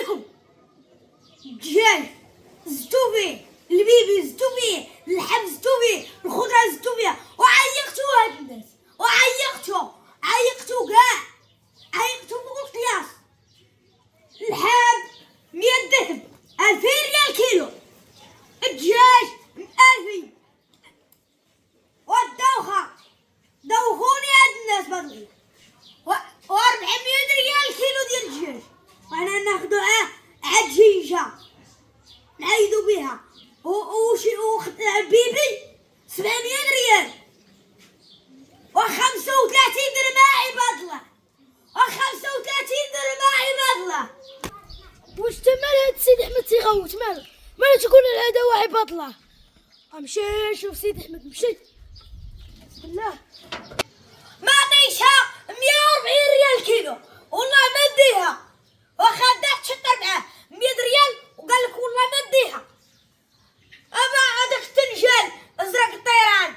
لكم الدجاج زدتو فيه، البيبي زدتو فيه، اللحم زدتو فيه، الخضره زدتو فيها، وعيقتو هاد الناس، عيقتو كاع، عيقتو فوق القياس. اللحم 100 درهم، 2000 ريال كيلو، الدجاج 2000. والدوخه دوخوني هاد الناس بهاد و400 ريال كيلو ديال الدجاج، وانا ناخدو عجيجه نعيدو بها، وشي بيبي 700 ريال و35 درهم عباد الله، و35 درهم عباد الله. واش انت مال هاد سيدي احمد تيغوت مالو تقول هذا هو عباد الله. غنمشي نشوف سيدي احمد، مشيت بسم الله. ما عطيتها 140 ريال كيلو، والله ما نديها، وخدات تشطر معاه 100 ريال وقال لك والله ما نديها. اما هذاك التنجال ازرق الطيران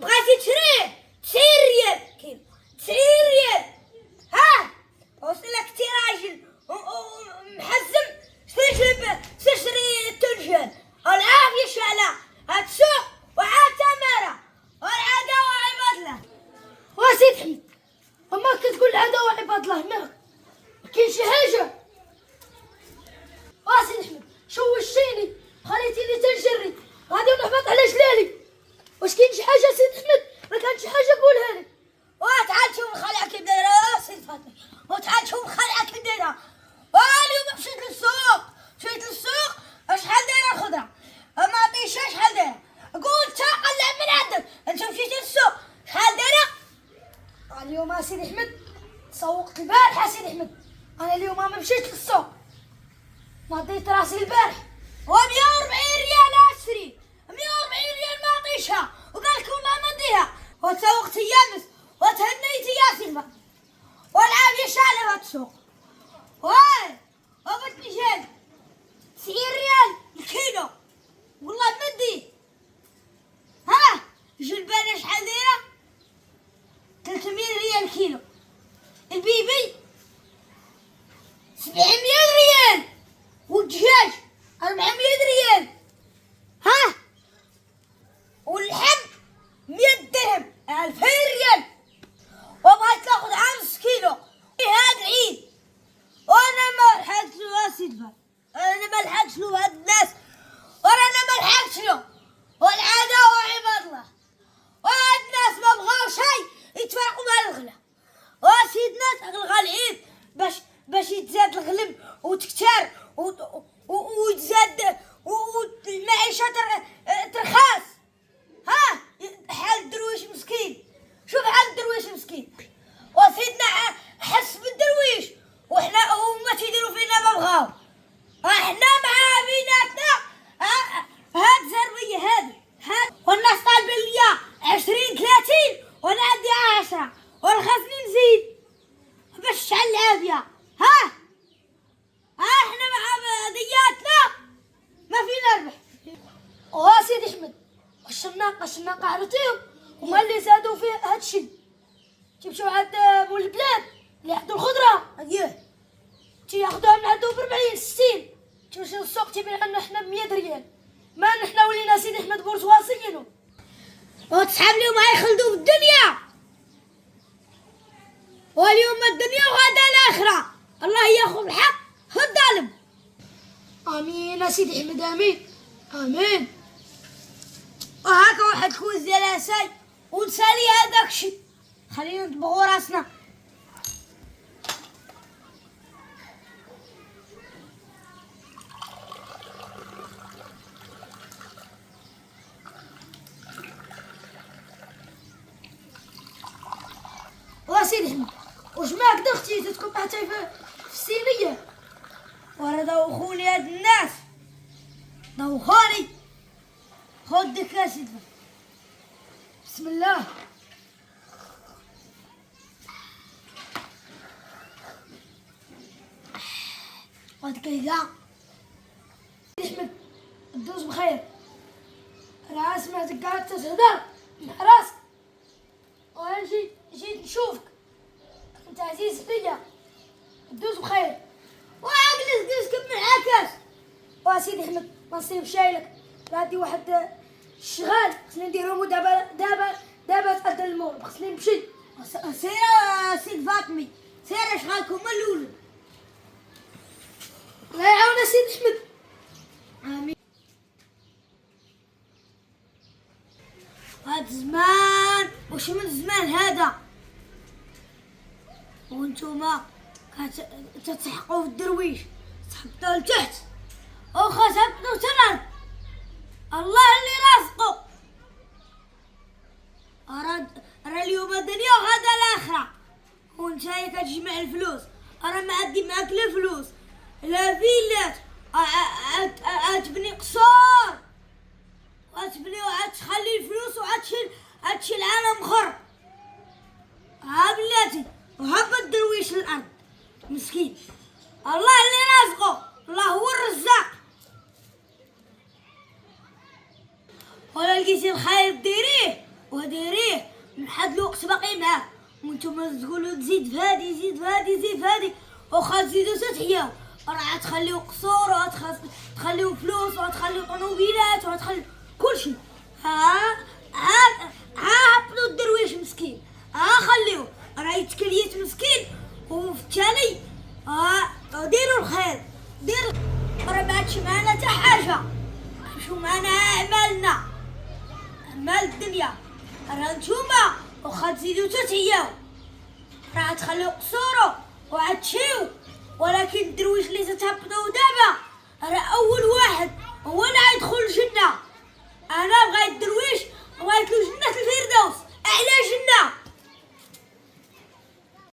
بغيتي تشريه 90 ريال كيلو، 90 ريال. ها وصل لك انت راجل محزم، تشري التنجال. العافيه شعله هاد السوق وعاد تماره والعاده وعباد الله. وسيدي احمد اما كتقول هذا هو عباد الله، ما كاين شي حاجه؟ وسيدي احمد شوشتيني، خليتيني تنجري غادي نهبط على جلالي. واش كاين شي حاجه سيدي احمد؟ ما كان شي حاجه قولها لي. وتعال شوف الخلعه كي دايره سيدي فاطمه، وتعال شوف الخلعه كي دايره. اليوم مشيت للسوق شحال دايره الخضره، ما عطيتش شحال دايره. قول تا قلع من عندك، انت مشيتي للسوق شحال دايره؟ اليوم سيدي احمد سوقت البارح سيدي احمد، انا اليوم ما مشيت للسوق، ما ديت راسي البارح. و140 ريال اشتري، 140 ريال ما عطيتها، وقال لك والله ما نديها. وتسوقت يامس وتهنيتي يا سلمى، والعافيه شاله هاد السوق. وقلت لي جال 90 ريال الكيلو، والله ما نديه. ها جلبانه شحال دايره؟ 300 ريال كيلو، البيبي 700 ريال، والدجاج 400 ريال. ها واللحم 100 درهم، 2000 ريال. وبغيت تاخذ نص كيلو في هاد العيد، وانا ما لحقتش له اسيدي، انا ما لحقتش له هاد الناس، وانا ما لحقتش له. والعاده وعباد الله، وهاد الناس ما بغاو شي يتفرقوا مع الغلا. وسيدنا تغلى العيد باش يتزاد الغلم وتكتر ويتزاد والمعيشه ترخاص. ها حال الدرويش مسكين، شوف حال الدرويش مسكين. وسيدنا حس بالدرويش، وحنا هما تيديروا فينا ما بغاو. احنا مع بيناتنا هاد زربيه هاد والناس طالبين ليا 20 30 وانا عندي 10، ورخصني نزيد باش تشعل العافيه. ها احنا مع بلدياتنا ما فينا ربح. سيدي احمد الشناقه عرفتيهم هما اللي زادوا في هادشي، تيمشيو عند مول البلاد اللي عنده الخضره اييه تياخدوها من عنده ب40 60، تمشي للسوق تيبيع لنا حنا ب100 ريال. ما نحنا ولينا سيدي احمد بورجوازيين، وتسحب لهم يخلدوا في الدنيا، واليوم الدنيا وغدا الاخره. الله ياخذ الحق في الظالم. امين سيدي احمد امين. وهاكا واحد كوز ديال عساي ونسالي هذاك الشيء، خلينا نطبخوا راسنا. سيدي احمد واش معك اختي تتكون حتى في الصينيه؟ ورا دوخوني هاد الناس، دوخوني. خد ديك يا سيدي، بسم الله. خد كيكا. سيدي احمد دوز بخير، انا سمعتك قاعد تهدر مع راسك، وانا جيت نشوفك، انت عزيز عليا. دوز بخير. وعقل سيدي احمد ما نصيب شايلك، عندي واحد الشغال خصني نديرهم، دابا تأذن المغرب خصني نمشي. سير سيد فاطمي، سير اشغالكم من الاول. الله يعاون سيدي احمد. امين. هاد زمان وش من زمان هذا، وانتوما تتسحقوا في الدرويش، تحطوا لتحت وخا تهبطوا تنار. الله اللي رازقو، راه اليوم الدنيا وغدا الاخره، وانتايا كتجمع الفلوس، راه ما عندي معاك لا فلوس لا فيلات، تبني قصور وتبني وتخلي الفلوس وتشيل العالم خر. ها بلاتي وهبط الدرويش للارض مسكين، الله اللي رازقه، الله هو الرزاق. ولا لقيتي الخير ديريه وديريه من حد الوقت باقي معاه، وانتم تقولوا تزيد في هادي زيد في هادي زيد في هادي، وخا تزيدوا تحياو، راه تخليو قصور وتخليو فلوس وتخليو طوموبيلات وتخليو كلشي. ها هبطوا الدرويش مسكين، خليوه راه يتكليت مسكين، وفي التالي ديروا الخير، ديروا راه ما عادش معنا حتى حاجه، شو معنا اعمالنا اعمال الدنيا، راه نتوما واخا تزيدوا تتعياو راه تخليو قصورو وعاد تشيو، ولكن الدرويش اللي تتهبطوا دابا راه اول واحد